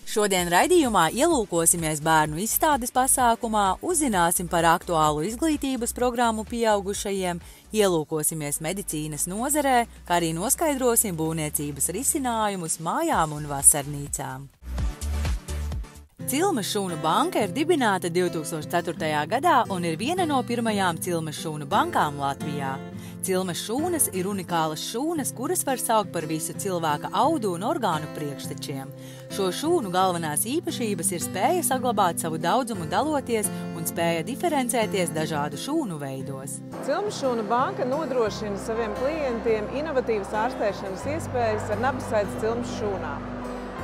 Šodien raidījumā ielūkosimies bērnu izstādes pasākumā, uzzināsim par aktuālu izglītības programmu pieaugušajiem, ielūkosimies medicīnas nozarē, kā arī noskaidrosim būvniecības risinājumus mājām un vasarnīcām. Cilmes šūnu banka ir dibināta 2004. gadā un ir viena no pirmajām Cilmes šūnu bankām Latvijā. Cilmes šūnas ir unikālas šūnas, kuras var saukt par visu cilvēka audu un orgānu priekštečiem. Šo šūnu galvenās īpašības ir spēja saglabāt savu daudzumu daloties un spēja diferencēties dažādu šūnu veidos. Cilmes šūnu banka nodrošina saviem klientiem inovatīvas ārstēšanas iespējas ar nabasaites cilmes šūnām.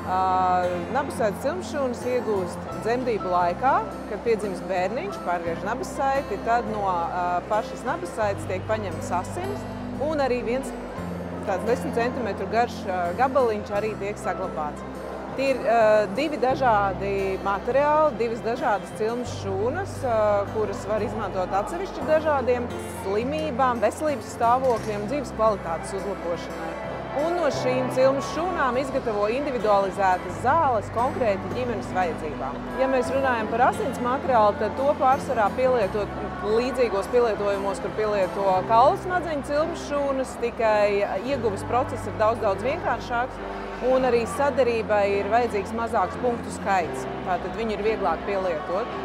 Nabasaites cilmes šūnas iegūst dzemdību laikā, kad piedzimst bērniņš, pārgriež nabasaiti, tad no pašas nabasaites tiek paņemts asinis un arī viens tāds 10 cm garš gabaliņš arī tiek saglabāts. Tie ir divi dažādi materiāli, divas dažādas cilmes šūnas, kuras var izmantot atsevišķi dažādiem slimībām, veselības stāvokļiem, dzīves kvalitātes uzlabošanai. Un no šīm cilmes šūnām izgatavo individualizētas zāles konkrēti ģimenes vajadzībām. Ja mēs runājam par asins materiālu, tad to pārsvarā pielietot līdzīgos pielietojumos, kur pielieto kaulu smadzeņu cilmes šūnas, tikai ieguves process ir daudz vienkāršāks, un arī saderībai ir vajadzīgs mazāks punktu skaits, tātad viņu ir vieglāk pielietot.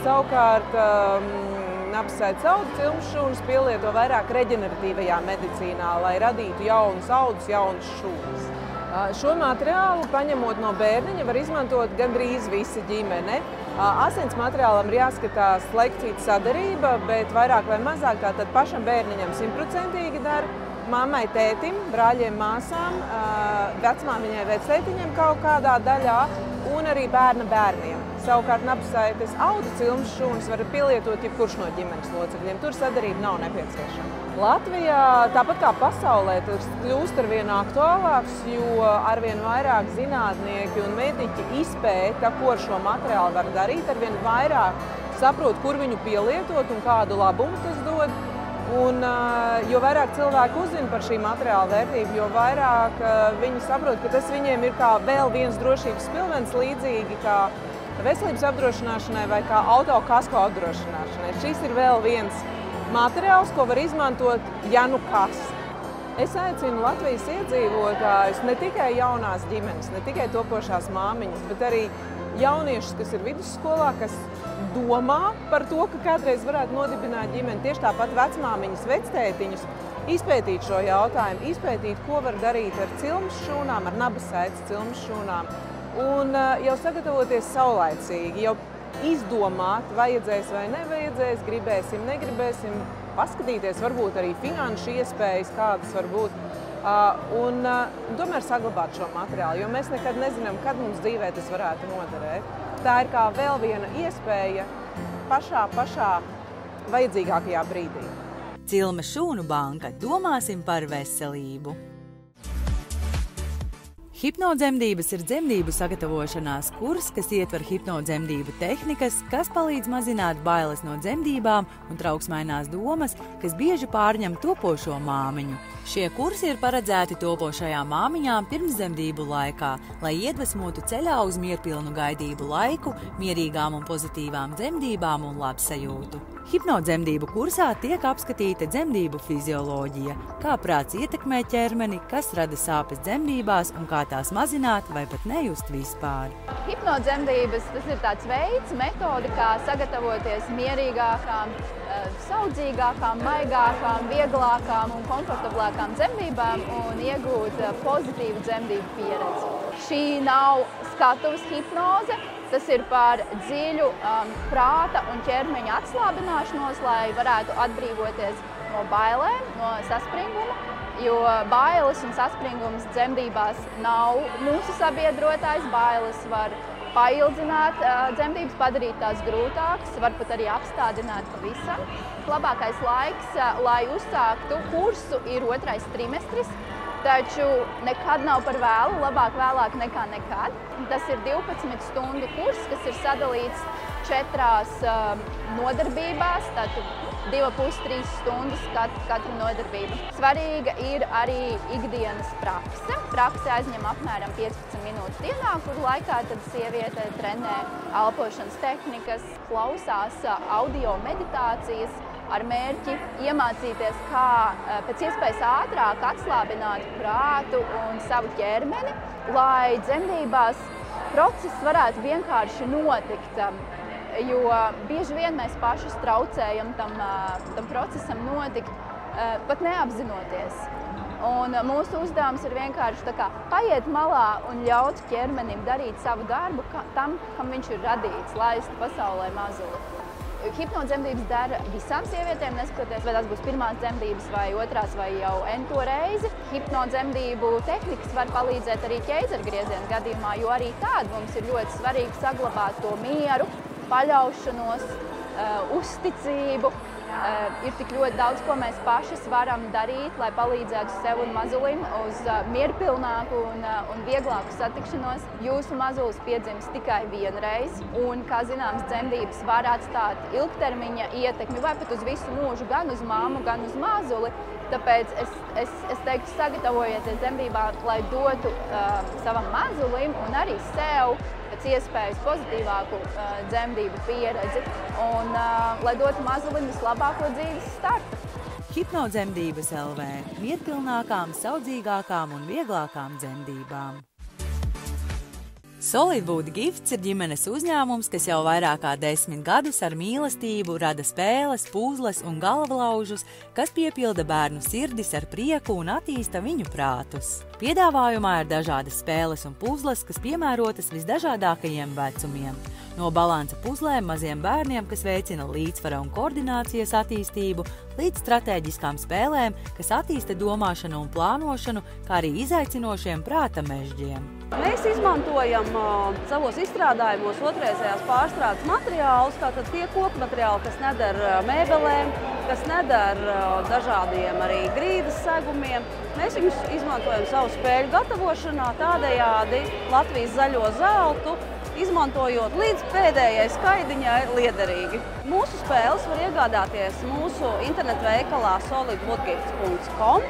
Savukārt, nabasaites audu cilmes šūnas pielieto vairāk reģeneratīvajā medicīnā, lai radītu jaunus audus, jaunas šūnas. Šo materiālu, paņemot no bērniņa, var izmantot gandrīz visa ģimene. Asins materiālam ir jāskatās lekcīta sadarība, bet vairāk vai mazāk tātad pašam bērniņam 100% dara, mammai, tētim, brāļiem, māsām, vecmāmiņai, vectētiņiem kaut kādā daļā un arī bērna bērniem. Savukārt nabasaites audu cilmes šūnas var pielietot jebkurš no ģimenes locekļiem. Tur sadarība nav nepieciešama. Latvijā, tāpat kā pasaulē, tas kļūst arvien aktuālāks, jo arvien vairāk zinātnieki un mediķi izpēta, ko ar šo materiālu var darīt, arvien vairāk saprot, kur viņu pielietot un kādu labumu tas dod. Un, jo vairāk cilvēku uzzina par šī materiāla vērtību, jo vairāk viņi saprot, ka tas viņiem ir kā vēl viens drošības pilvens, līdzīgi kā veselības apdrošināšanai vai kā auto kasko apdrošināšanai. Šis ir vēl viens materiāls, ko var izmantot, ja nu kas. Es aicinu Latvijas iedzīvotājus, ne tikai jaunās ģimenes, ne tikai topošās māmiņas, bet arī jauniešus, kas ir vidusskolā, kas domā par to, ka kādreiz varētu nodibināt ģimeni, tieši tāpat vecmāmiņas, vectētiņus, izpētīt šo jautājumu, izpētīt, ko var darīt ar cilmes šūnām, ar nabasaites cilmes šūnām, un jau sagatavoties saulaicīgi, jau izdomāt, vajadzēs vai nevajadzēs, gribēsim, negribēsim, paskatīties varbūt arī finanšu iespējas, kādas var būt, un tomēr saglabāt šo materiālu, jo mēs nekad nezinām, kad mums dzīvē tas varētu noderēt. Tā ir kā vēl viena iespēja pašā vajadzīgākajā brīdī. Cilmes šūnu banka. Domāsim par veselību. Hipnodzemdības ir dzemdību sagatavošanās kurs, kas ietver hipnodzemdību tehnikas, kas palīdz mazināt bailes no dzemdībām un trauksmainās domas, kas bieži pārņem topošo māmiņu. Šie kursi ir paredzēti topošajām māmiņām pirmsdzemdību laikā, lai iedvesmotu ceļā uz mierpilnu gaidību laiku, mierīgām un pozitīvām dzemdībām un labsajūtu. Hipnodzemdību kursā tiek apskatīta dzemdību fizioloģija, kā prāts ietekmē ķermeni, kas rada sāpes dzemdībās un kā tās mazināt vai pat nejust vispār. Hipnodzemdības tas ir tāds veids, metode, kā sagatavoties mierīgākām, saudzīgākām, maigākām, vieglākām un komfortablākām dzemdībām un iegūt pozitīvu dzemdību pieredzi. Šī nav skatuves hipnoze. Tas ir par dziļu prāta un ķermeņa atslābināšanos, lai varētu atbrīvoties no bailēm, no saspringuma, jo bailes un saspringums dzemdībās nav mūsu sabiedrotājs. Bailes var paildzināt dzemdības, padarīt tās grūtākas, var pat arī apstādināt pavisam. Labākais laiks, lai uzsāktu kursu, ir 2. trimestris. Taču nekad nav par vēlu, labāk vēlāk nekā nekad. Tas ir 12 stundu kurs, kas ir sadalīts 4 nodarbībās, tātad 2,5–3 stundas katra nodarbība. Svarīga ir arī ikdienas prakse. Prakse aizņem apmēram 15 minūtes dienā, kuru laikā tad sieviete trenē elpošanas tehnikas, klausās audio meditācijas ar mērķi iemācīties, kā pēc iespējas ātrāk atslābināt prātu un savu ķermeni, lai dzemdībās process varētu vienkārši notikt. Jo bieži vien mēs pašus traucējam tam procesam notikt, pat neapzinoties. Un mūsu uzdevums ir vienkārši tā kā paiet malā un ļaut ķermenim darīt savu darbu tam, kam viņš ir radīts, laist pasaulē mazuli. Hipnodzemdības dara visām sievietēm, neskatoties, vai tās būs pirmās dzemdības vai otrās vai jau ento reizi. Hipnodzemdību tehnikas var palīdzēt arī ķeizargrieziena gadījumā, jo arī tāda mums ir ļoti svarīgi saglabāt to mieru, paļaušanos, uzticību. Ir tik ļoti daudz, ko mēs pašas varam darīt, lai palīdzētu sev un mazulim uz mierpilnāku un vieglāku satikšanos. Jūsu mazulis piedzims tikai vienreiz, un, kā zināms, dzemdības var atstāt ilgtermiņa ietekmi vai pat uz visu mūžu, gan uz mammu, gan uz mazuli. Tāpēc es teiktu, sagatavojieties dzemdībām, lai dotu savam mazulim un arī sev pēc iespējas pozitīvāku dzemdību pieredzi un lai dotu mazulim vislabāko dzīves startu. Hipnodzemdības LV – mierpilnākām, saudzīgākām un vieglākām dzemdībām. Solidwood Gifts ir ģimenes uzņēmums, kas jau vairāk kā 10 gadus ar mīlestību rada spēles, puzles un galvalaužus, kas piepilda bērnu sirdis ar prieku un attīsta viņu prātus. Piedāvājumā ir dažādas spēles un puzles, kas piemērotas visdažādākajiem vecumiem. No balansa puzlēm maziem bērniem, kas veicina līdzsvara un koordinācijas attīstību, līdz stratēģiskām spēlēm, kas attīsta domāšanu un plānošanu, kā arī izaicinošiem prāta mežģiem. Mēs izmantojam savos izstrādājumos otrreizējās pārstrādes materiālus, tātad tie koku materiāli, kas neder mēbelēm, kas neder dažādiem arī grīdas segumiem. Mēs viņus izmantojam savu spēļu gatavošanā, tādējādi Latvijas zaļo zeltu, izmantojot līdz pēdējai skaidiņai liederīgi. Mūsu spēles var iegādāties mūsu internetu veikalā solidwoodgifts.com,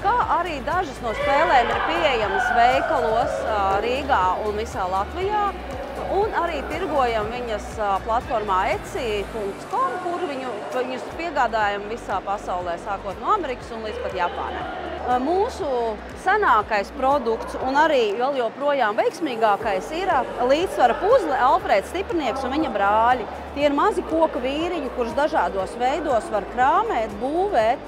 kā arī dažas no spēlēm ir pieejamas veikalos Rīgā un visā Latvijā, un arī tirgojam viņas platformā etsy.com, kur viņus piegādājam visā pasaulē, sākot no Amerikas un līdz pat Japānai. Mūsu senākais produkts un arī vēl joprojām veiksmīgākais ir līdzsvara puzle Alfrēds Stiprnieks un viņa brāļi. Tie ir mazi koka vīriņi, kurus dažādos veidos var krāmēt, būvēt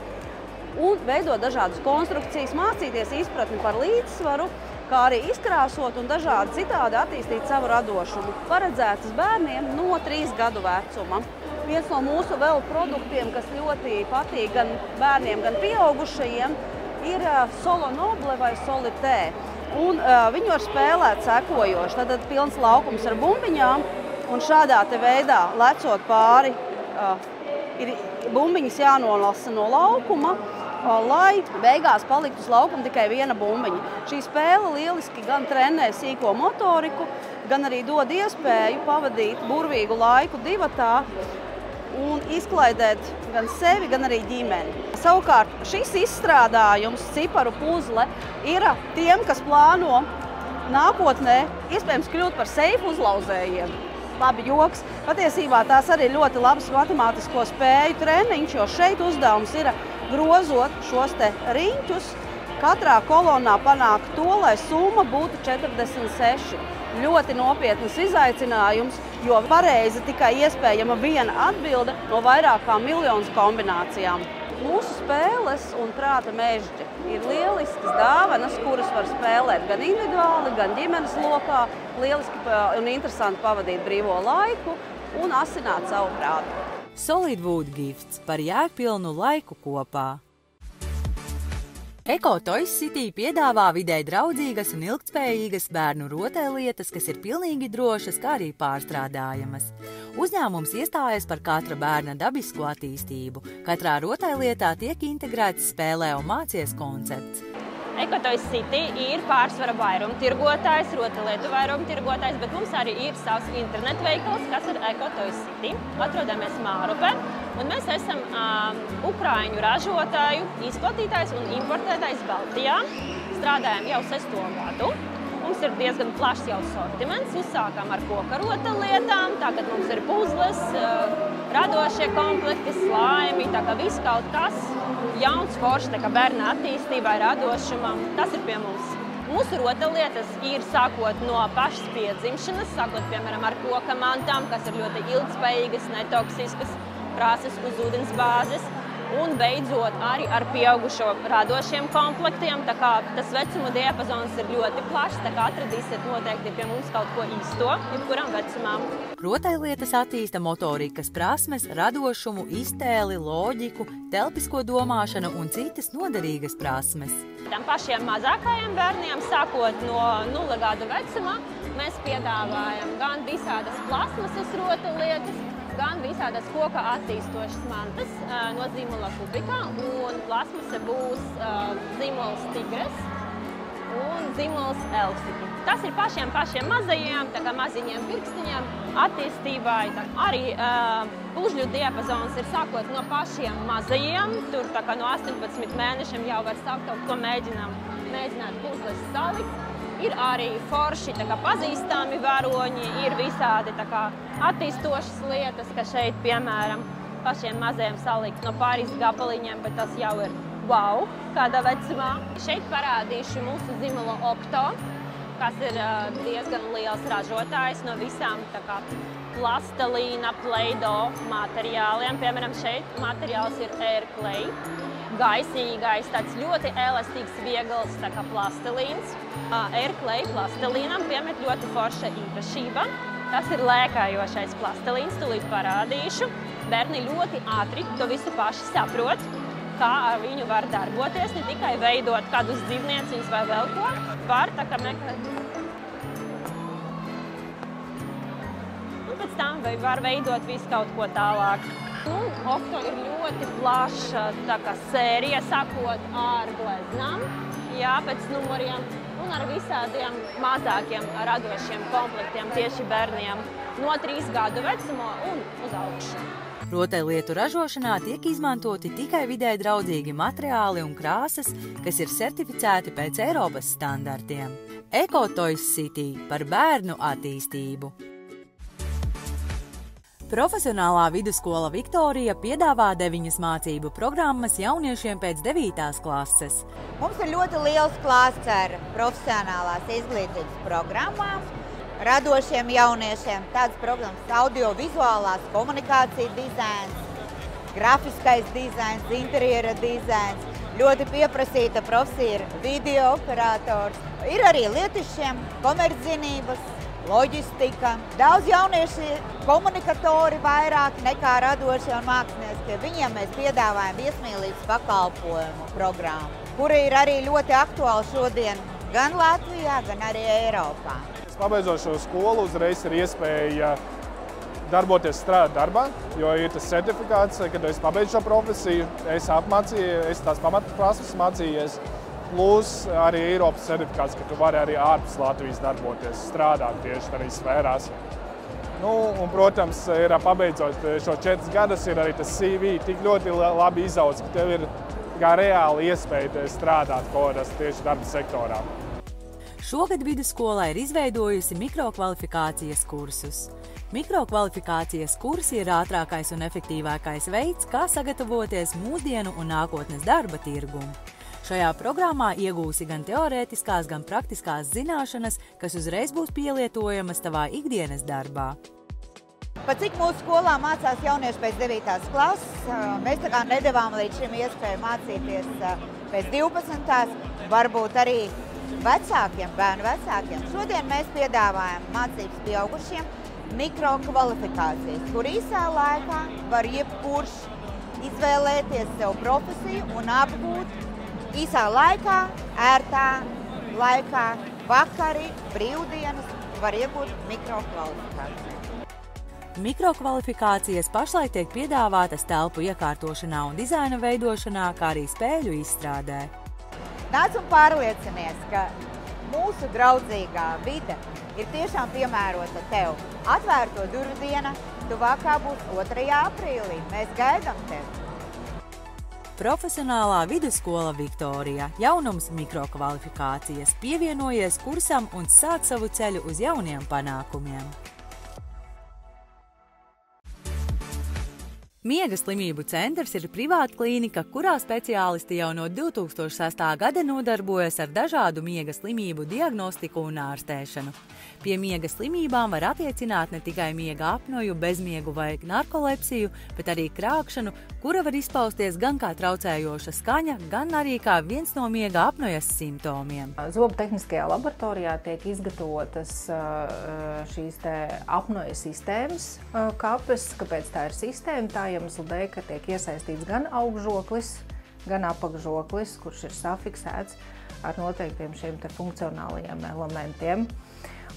un veidot dažādas konstrukcijas, mācīties izpratni par līdzsvaru, kā arī izkrāsot un dažādi citādi attīstīt savu radošumu. Paredzētas bērniem no 3 gadu vecuma. Viens no mūsu vēl produktiem, kas ļoti patīk gan bērniem, gan pieaugušajiem, ir Solo Noble vai Solité. Un viņu var spēlēt sekojoši. Tātad pilns laukums ar bumbiņām un šādā te veidā lecot pāri ir bumbiņas jānolasa no laukuma, lai beigās paliktu uz laukuma tikai viena bumbiņa. Šī spēle lieliski gan trenē sīko motoriku, gan arī dod iespēju pavadīt burvīgu laiku divatā un izklaidēt gan sevi, gan arī ģimeni. Savukārt šis izstrādājums, ciparu puzle, ir tiem, kas plāno nākotnē iespējams kļūt par seifu uzlauzējiem. Labi joks. Patiesībā tās arī ļoti labs matemātisko spēju treniņš, jo šeit uzdevums ir grozot šos te riņķus, katrā kolonā panākt to, lai summa būtu 46. Ļoti nopietnas izaicinājums, jo pareizi tikai iespējama viena atbilde no vairākām miljonus kombinācijām. Mūsu spēles un prāta mežģi ir lieliskas dāvanas, kuras var spēlēt gan individuāli, gan ģimenes lokā, lieliski un interesanti pavadīt brīvo laiku un asināt savu prātu. Solidwood Gifts par jēgpilnu laiku kopā. Eko Toys City piedāvā videi draudzīgas un ilgtspējīgas bērnu rotaļlietas, kas ir pilnīgi drošas, kā arī pārstrādājamas. Uzņēmums iestājas par katra bērna dabisko attīstību. Katrā rotaļlietā tiek integrēts spēlē un mācies koncepts. EcoToys City ir pārsvara vairumtirgotājs, rotaļlietu vairumtirgotājs, bet mums arī ir savs internetu veikals, kas ir EcoToys City. Atrodamies Mārupē, un mēs esam ukraiņu ražotāju izplatītājs un importētājs Baltijā. Strādājam jau 6. gadu. Mums ir diezgan plašs jau sortiments. Uzsākām ar koka rotaļlietām, tagad mums ir puzles, radošie komplekti, slaimi, tā kā viss kaut kas jauns, foršs, tā kā bērna attīstībai, radošumam. Tas ir pie mums. Mūsu rotaļlietas ir sākot no pašas piedzimšanas, sākot, piemēram, ar koka mantām, kas ir ļoti ilgspējīgas, netoksiskas, krāsas uz ūdens bāzes, un beidzot arī ar pieaugušo radošiem komplektiem. Tā kā tas vecuma diapazons ir ļoti plašs, tā kā atradīsiet noteikti pie mums kaut ko īsto, jebkuram vecumam. Rotaļlietas attīsta motorikas prasmes, radošumu, iztēli, loģiku, telpisko domāšanu un citas noderīgas prasmes. Tam pašiem mazākajiem bērniem, sākot no 0 gadu vecuma, mēs piedāvājam gan visādas plasmasas rotaļlietas, gan visādas koka attīstošas mantas no zīmola Kubika, un plasmasa būs zīmols Tigres un zīmols Elsiki. Tas ir pašiem mazajiem, tā kā maziņiem pirkstiņiem attīstībai. Arī pužļu diapazons ir sākot no pašiem mazajiem, tur tā kā no 18 mēnešiem jau var sākt kaut ko mēģināt puzles salikt. Ir arī forši tā kā pazīstami varoņi, ir visādi tā kā attīstošas lietas, ka šeit, piemēram, pašiem mazajiem salikt no pāris gabaliņiem, bet tas jau ir wow, kādā vecumā. Šeit parādīšu mūsu zīmolu Okto, kas ir diezgan liels ražotājs no visām tā kā plastelīna, Play-Doh materiāliem. Piemēram, šeit materiāls ir Air Clay, gaisīgais, tāds ļoti elastīgs, viegls tā kā plastelīns. Air Clay plastelīnam piemet ļoti forša īpašība. Tas ir lēkājošais plastelīns, tūlīt parādīšu. Bērni ļoti ātri to visu paši saprot, kā ar viņu var darboties, ne tikai veidot kādus dzīvnieciņus vai vēl ko. Var tā kā meklēt. Un pēc tam var veidot visu kaut ko tālāk. Okto ir ļoti plaša tā kā sērija, sākot ar gleznām, pēc numuriem, un ar visādiem mazākiem radošiem komplektiem tieši bērniem no 3 gadu vecuma un uz augšu. Rotaļlietu ražošanā tiek izmantoti tikai vidē draudzīgi materiāli un krāsas, kas ir certificēti pēc Eiropas standartiem. EcoToys City par bērnu attīstību. Profesionālā vidusskola Viktorija piedāvā 9 mācību programmas jauniešiem pēc 9. klases. Mums ir ļoti liels klāsts ar profesionālās izglītības programmām, radošiem jauniešiem, tādas programmas audiovizuālās, komunikācija dizains, grafiskais dizains, interjera dizains. Ļoti pieprasīta profesija ir video operators. Ir arī lietišķiem komerczinības, loģistika. Daudz jaunieši komunikatori vairāk nekā radošie un mākslinieki. Viņiem mēs piedāvājam viesmīlības pakalpojumu programmu, kura ir arī ļoti aktuāla šodien gan Latvijā, gan arī Eiropā. Pabeidzot šo skolu, uzreiz ir iespēja darboties, strādāt darbā, jo ir tas certifikāts, kad es pabeidzu šo profesiju, es tās pamatprasmes mācījies. Plus arī Eiropas certifikāts, ka tu vari arī ārpus Latvijas darboties, strādāt tieši arī sfērās. Un, protams, ir pabeidzot šo 4 gadus, ir arī tas CV tik ļoti labi izaugs, ka tev ir kā reāli iespēja strādāt kaut kādās tieši darba sektorā. Šogad vidusskola ir izveidojusi mikrokvalifikācijas kursus. Mikrokvalifikācijas kursi ir ātrākais un efektīvākais veids, kā sagatavoties mūsdienu un nākotnes darba tirgumu. Šajā programmā iegūsi gan teorētiskās, gan praktiskās zināšanas, kas uzreiz būs pielietojamas tavā ikdienas darbā. Pat cik mūsu skolā mācās jaunieši pēc 9. klases, mēs tā kā nedavām līdz šim iespēju mācīties pēc 12. varbūt arī vecākiem, bērnu vecākiem. Šodien mēs piedāvājam mācības pieaugušiem mikrokvalifikācijas, kur īsā laikā var jebkurš izvēlēties sev profesiju un apgūt īsā laikā, ērtā laikā, vakari, brīvdienas var iegūt mikrokvalifikāciju. Mikrokvalifikācijas pašlaik tiek piedāvātas telpu iekārtošanā un dizaina veidošanā, kā arī spēļu izstrādē. Nāc un pārliecinies, ka mūsu draudzīgā vide ir tiešām piemērota tev. Atvērto durvju diena tuvākā būs 2. aprīlī. Mēs gaidām tevi! Profesionālā vidusskola Viktorija, jaunums mikrokvalifikācijas, pievienojies kursam un sāc savu ceļu uz jauniem panākumiem. Miega slimību centrs ir privāta klīnika, kurā speciālisti jau no 2006. gada nodarbojas ar dažādu miega slimību diagnostiku un ārstēšanu. Pie miega slimībām var attiecināt ne tikai miega apnoju, bezmiegu vai narkolepsiju, bet arī krākšanu, kura var izpausties gan kā traucējoša skaņa, gan arī kā viens no miega apnojas simptomiem. Zobu tehniskajā laboratorijā tiek izgatavotas šīs apnojas sistēmas kapes. Kāpēc tā ir sistēma? Tā iemesla dēļ, ka tiek iesaistīts gan augšžoklis, gan apakšžoklis, kurš ir safiksēts ar noteiktiem šiem funkcionālajiem elementiem.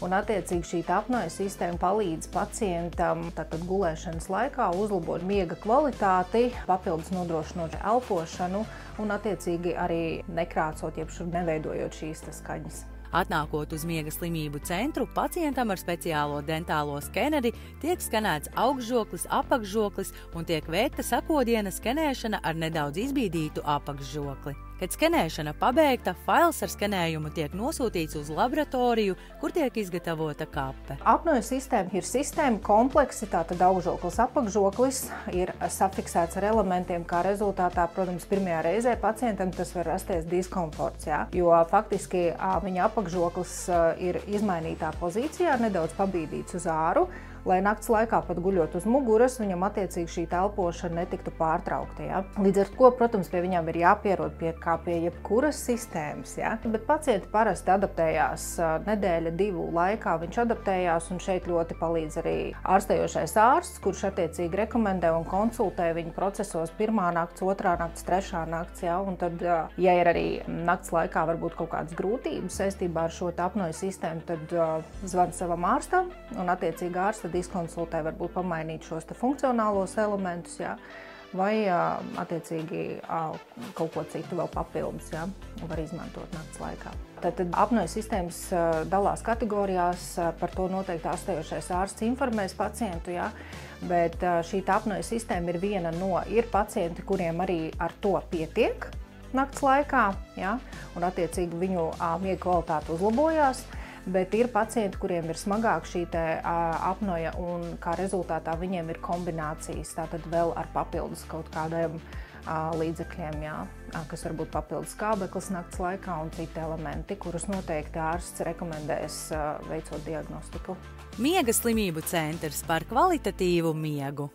Un attiecīgi šī apnojas sistēma palīdz pacientam gulēšanas laikā uzlabot miega kvalitāti, papildus nodrošinot elpošanu un attiecīgi arī nekrācot, jeb neveidojot šīs skaņas. Atnākot uz miega slimību centru, pacientam ar speciālo dentālo skeneri tiek skanēts augšžoklis, apakšžoklis un tiek veikta sakodiena skenēšana ar nedaudz izbīdītu apakšžokli. Kad skenēšana pabeigta, fails ar skenējumu tiek nosūtīts uz laboratoriju, kur tiek izgatavota kape. Apnojas sistēma ir sistēma kompleksi, tātad augšžoklis, apakšžoklis ir safiksēts ar elementiem, kā rezultātā, protams, pirmajā reizē pacientam tas var rasties diskomforts, jo faktiski viņa apakšžoklis ir izmainītā pozīcijā, nedaudz pabīdīts uz āru, lai nakts laikā pat guļot uz muguras, viņam attiecīgi šī elpošana netiktu pārtraukta. Līdz ar to, protams, pie viņām ir jāpierod kā pie jebkuras sistēmas. Bet pacienti parasti adaptējās nedēļa, 2 laikā. Viņš adaptējās, un šeit ļoti palīdz arī ārstējošais ārsts, kurš attiecīgi rekomendē un konsultē viņu procesos 1. nakts, 2. nakts, 3. nakts. Un tad, ja ir arī nakts laikā varbūt kaut kādas grūtības saistībā ar šo apnojas sistēmu, tad zvan savam ārstam un attiecīgi ārsta diskonsultē, varbūt pamainīt šos funkcionālos elementus, vai attiecīgi kaut ko citu vēl papildus var izmantot nakts laikā. Tad apnojas sistēmas dalās kategorijās, par to noteikti ārstējošais ārsts informēs pacientu, bet šī apnojas sistēma ir viena no, ir pacienti, kuriem arī ar to pietiek nakts laikā, un attiecīgi viņu miega kvalitāte uzlabojās. Bet ir pacienti, kuriem ir smagāk šī apnoja, un kā rezultātā viņiem ir kombinācijas, tātad vēl ar papildus kaut kādiem līdzekļiem, kas var būt papildus skābeklis nakts laikā un citi elementi, kurus noteikti ārsts rekomendēs veicot diagnostiku. Miega slimību centrs par kvalitatīvu miegu.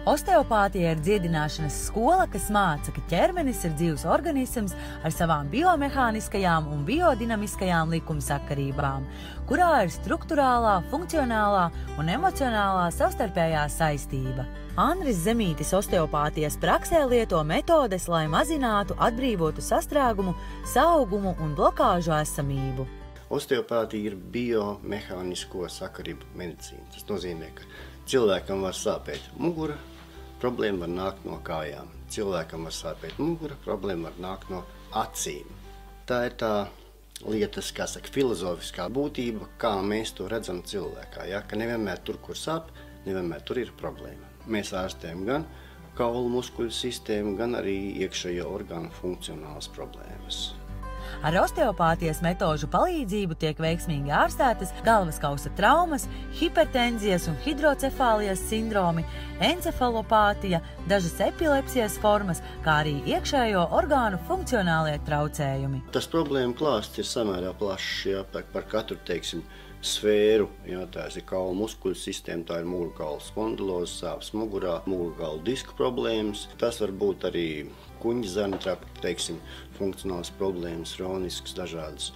Osteopātija ir dziedināšanas skola, kas māca, ka ķermenis ir dzīvs organisms ar savām biomehāniskajām un biodinamiskajām likumsakarībām, kurā ir strukturālā, funkcionālā un emocionālā savstarpējā saistība. Andris Zemītis osteopātijas praksē lieto metodes, lai mazinātu, atbrīvotu sastrēgumu, saaugumu un blokāžu esamību. Osteopātija ir biomehānisko sakarību medicīna. Tas nozīmē, ka cilvēkam var sāpēt mugura, problēma var nākt no kājām. Cilvēkam var sāpēt mugura, problēma var nākt no acīm. Tā ir tā lietas, kā saka, filozofiskā būtība, kā mēs to redzam cilvēkā. Ka nevienmēr tur, kur sāp, nevienmēr tur ir problēma. Mēs ārstējam gan kaulu muskuļu sistēmu, gan arī iekšējo orgānu funkcionālas problēmas. Ar osteopātijas metožu palīdzību tiek veiksmīgi ārstētas galvaskausa traumas, hipertenzijas un hidrocefālijas sindromi, encefalopātija, dažas epilepsijas formas, kā arī iekšējo orgānu funkcionālie traucējumi. Tas problēma klāsts ir samērā plašs, par katru, teiksim, sfēru. Tās ir kaulu muskuļu sistēma, tā ir mugurkaula spondiloze, sāpes mugurā, mugurkaula disku problēmas. Tas var būt arī kuņģzarnu trakta, teiksim, funkcionāls problēmas, hronisks, dažādas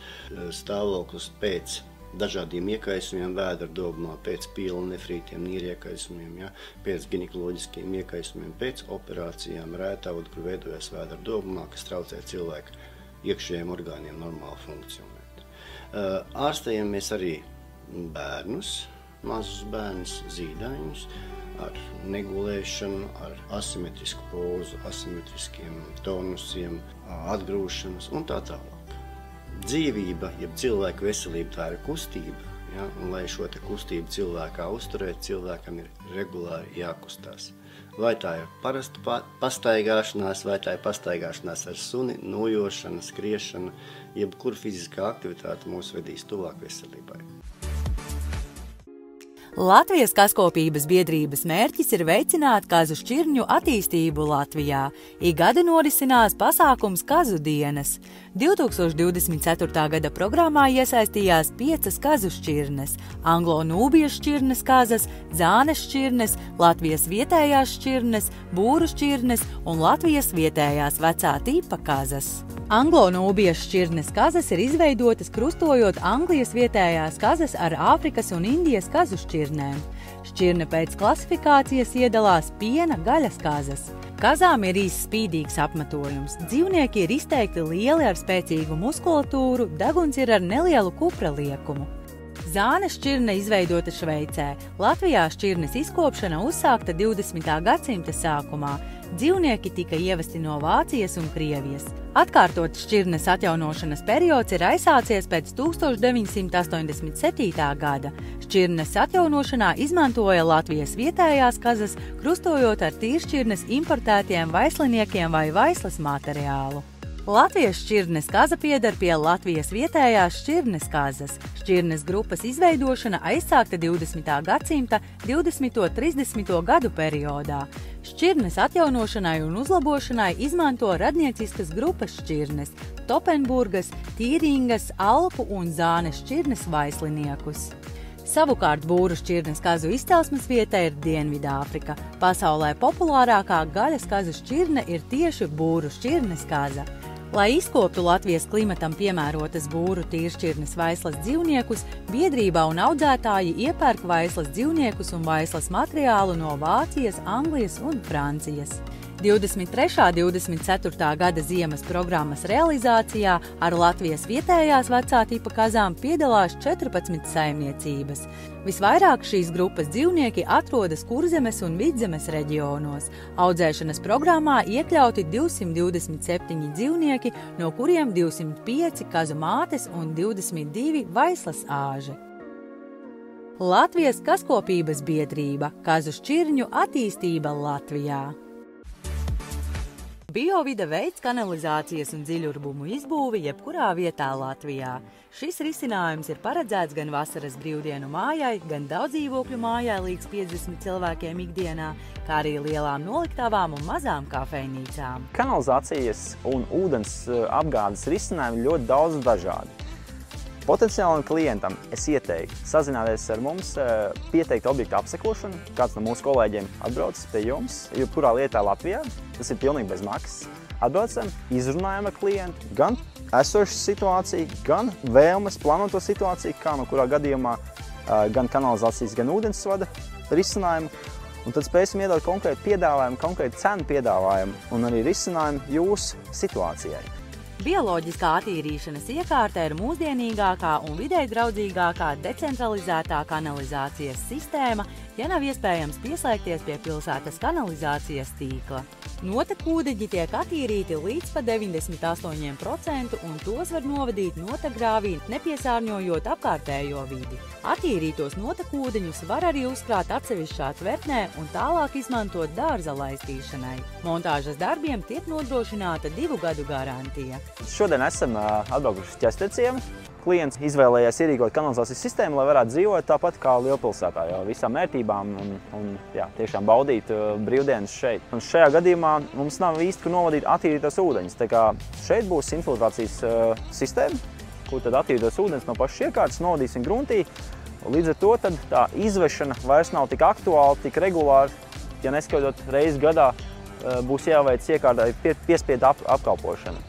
stāvoklis pēc dažādiem iekaisumiem, vēdra dobumā, pēc pielnefrītiem, nīriekaisumiem, pēc ginekoloģiskiem iekaisumiem, pēc operācijām, rētaudu, kur veidojas vēdra dobumā, kas traucē cilvēku iekšējiem orgāniem normāli funkcionēt. Ārstējam mēs arī bērnus, mazus bērnus, zīdaiņus, ar negulēšanu, ar asimetrisku pozu, asimetriskiem tonusiem, atgrūšanas un tā tālāk. Dzīvība, jeb cilvēka veselība, tā ir kustība. Ja? Un, lai šo kustību cilvēkā uzturēt, cilvēkam ir regulāri jākustās. Vai tā ir parasta pastaigāšanās, vai tā ir pastaigāšanās ar suni, nojošana, skriešana, jebkura fiziskā aktivitāte mūs vedīs tuvāk veselībai. Latvijas kazkopības biedrības mērķis ir veicināt kazu šķirņu attīstību Latvijā. Ik gadu norisinās pasākums Kazu dienas. 2024. gada programmā iesaistījās 5 kazu šķirnes – anglo-nūbijas šķirnes kazas, zānes šķirnes, Latvijas vietējās šķirnes, būru šķirnes un Latvijas vietējās vecā tipa kazas. Anglo-nūbijas šķirnes kazas ir izveidotas krustojot Anglijas vietējās kazas ar Āfrikas un Indijas kazu šķirnēm. Šķirne pēc klasifikācijas iedalās piena gaļas kazas. Kazām ir īsts spīdīgs apmetojums, dzīvnieki ir izteikti lieli ar spēcīgu muskulatūru, deguns ir ar nelielu kupra liekumu. Zānes šķirne izveidota Šveicē. Latvijā šķirnes izkopšana uzsākta 20. gadsimta sākumā. Dzīvnieki tika ievesti no Vācijas un Krievijas. Atkārtot šķirnes atjaunošanas periods ir aizsācies pēc 1987. gada. Šķirnes atjaunošanā izmantoja Latvijas vietējās kazas, krustojot ar tīršķirnes importētiem vaisliniekiem vai vaislas materiālu. Latvijas šķirnes kaza pieder pie Latvijas vietējās šķirnes kazas. Šķirnes grupas izveidošana aizsākta 20. gadsimta 20. un 30. gadu periodā. Šķirnes atjaunošanai un uzlabošanai izmanto radnieciskas grupas šķirnes – Topenburgas, Tīringas, Alpu un Zānes šķirnes vaisliniekus. Savukārt būru šķirnes kazu izcelsmes vieta ir Dienvidāfrika. Pasaulē populārākā gaļas kazu šķirne ir tieši būru šķirnes kaza. Lai izkoptu Latvijas klimatam piemērotas būru tīršķirnes vaislas dzīvniekus, biedrībā un audzētāji iepērk vaislas dzīvniekus un vaislas materiālu no Vācijas, Anglijas un Francijas. 23. 24. gada ziemas programmas realizācijā ar Latvijas vietējās vecā tipa kazām piedalās 14 saimniecības. Visvairāk šīs grupas dzīvnieki atrodas Kurzemes un Vidzemes reģionos. Audzēšanas programmā iekļauti 227 dzīvnieki, no kuriem 205 kazu mātes un 22 vaislas āži. Latvijas kazkopības biedrība – kazu šķirņu attīstība Latvijā. Biovide veids kanalizācijas un dziļurbumu izbūvi jebkurā vietā Latvijā. Šis risinājums ir paredzēts gan vasaras brīvdienu mājai, gan daudzdzīvokļu mājai līdz 50 cilvēkiem ikdienā, kā arī lielām noliktavām un mazām kafejnīcām. Kanalizācijas un ūdens apgādes risinājumi ļoti daudz dažādi. Potenciālam klientam es ieteiktu sazināties ar mums, pieteikt objektu apsekošanu. Kāds no mūsu kolēģiem atbrauc pie jums, jebkurā lietā Latvijā. Tas ir pilnīgi bez maksas. Atbraucam, izrunājam ar klientu gan esošu situāciju, gan vēlmes plānoto situāciju, kā no kurā gadījumā gan kanalizācijas, gan ūdensvada risinājumu. Un tad spēsim iedot konkrētu piedāvājumu, konkrētu cenu piedāvājumu un arī risinājumu jūsu situācijai. Bioloģiskā attīrīšanas iekārta ir mūsdienīgākā un videi draudzīgākā decentralizētā kanalizācijas sistēma, ja nav iespējams pieslēgties pie pilsētas kanalizācijas tīkla. Notekūdeņi tiek attīrīti līdz pa 98% un tos var novadīt notekgrāvī, nepiesārņojot apkārtējo vidi. Attīrītos notekūdeņus var arī uzkrāt atsevišķā tvertnē un tālāk izmantot dārza laistīšanai. Montāžas darbiem tiek nodrošināta 2 gadu garantija. Šodien esam atbraukuši uz Ķesteciemu. Klients izvēlējās ierīkot kanalizācijas sistēmu, lai varētu dzīvot tāpat kā lielpilsētā, jau visām ērtībām un tiešām baudīt brīvdienas šeit. Un šajā gadījumā mums nav īsti, kur novadīt attīrītos ūdeņus. Tā kā šeit būs infiltrācijas sistēma, kur tad attīrītos ūdens no pašas iekārtas novadīsim gruntī. Līdz ar to tad tā izvešana vairs nav tik aktuāla, tik regulāra, ja neskaidot reizi gadā būs jāveic iekārtai piespiedu apkalpošana.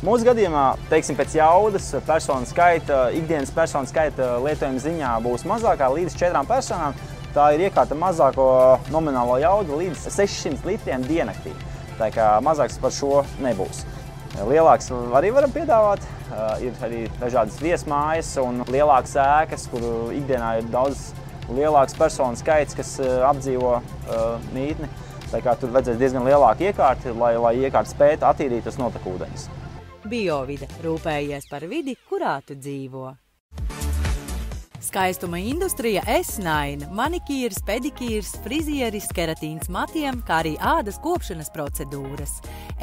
Mūsu gadījumā, teiksim, pēc jaudas personu skaita, ikdienas personu skaita lietojuma ziņā būs mazākā līdz 4 personām. Tā ir iekārta mazāko nominālo jaudu līdz 600 litriem diennaktī. Tā kā mazāks par šo nebūs. Lielāks arī varam piedāvāt. Ir arī dažādas viesmājas un lielākas ēkas, kur ikdienā ir daudz lielāks personu skaits, kas apdzīvo mītni. Tā kā tur vajadzēs diezgan lielāka iekārta, lai iekārta spētu attīrīt tas notekūdeņus. Biovide – rūpējies par vidi, kurā tu dzīvo. Skaistuma industrija S9, manikīrs, pedikīrs, frizieris, keratīns matiem, kā arī ādas kopšanas procedūras.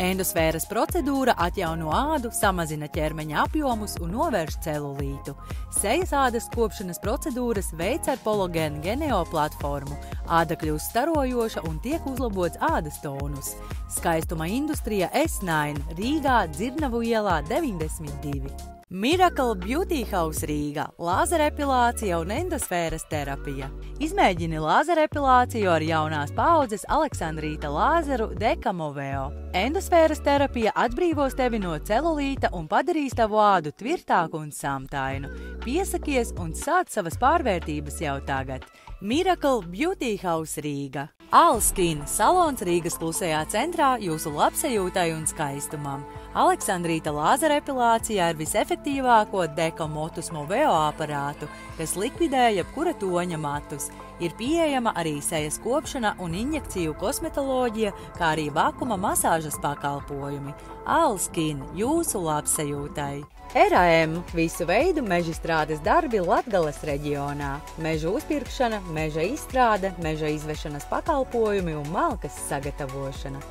Endosfēras procedūra atjauno ādu, samazina ķermeņa apjomus un novērš celulītu. Sejas ādas kopšanas procedūras veic ar Pologēnu Geneo platformu. Āda kļūst starojoša un tiek uzlabots ādas tonus. Skaistuma industrija S9, Rīgā, Dzirnavu ielā 92. Miracle Beauty House Rīga – lāzerepilācija un endosfēras terapija. Izmēģini lāzerepilāciju ar jaunās paaudzes Aleksandrīta lāzeru Dekamoveo. Endosfēras terapija atbrīvos tevi no celulīta un padarīs tavu ādu tvirtāku un samtainu. Piesakies un sāc savas pārvērtības jau tagad. Miracle Beauty House Rīga. Alskin – salons Rīgas klusajā centrā jūsu labsajūtai un skaistumam. Aleksandrīta lāzerepilācijā ir visefektīvāko Dekamotus Moveo aparātu, kas likvidē jebkura toņa matus. Ir pieejama arī sejas kopšana un injekciju kosmetoloģija, kā arī vakuma masāžas pakalpojumi. Alskin – jūsu labsajūtai. RAM – visu veidu mežstrādes darbi Latgales reģionā. Meža uzpirkšana, meža izstrāde, meža izvešanas pakalpojumi un malkas sagatavošana.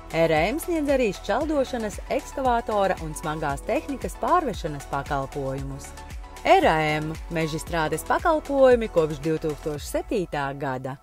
RAM sniedz arī šķeldošanas, ekskavātora un smagās tehnikas pārvešanas pakalpojumus. RAM – mežstrādes pakalpojumi kopš 2007. gada.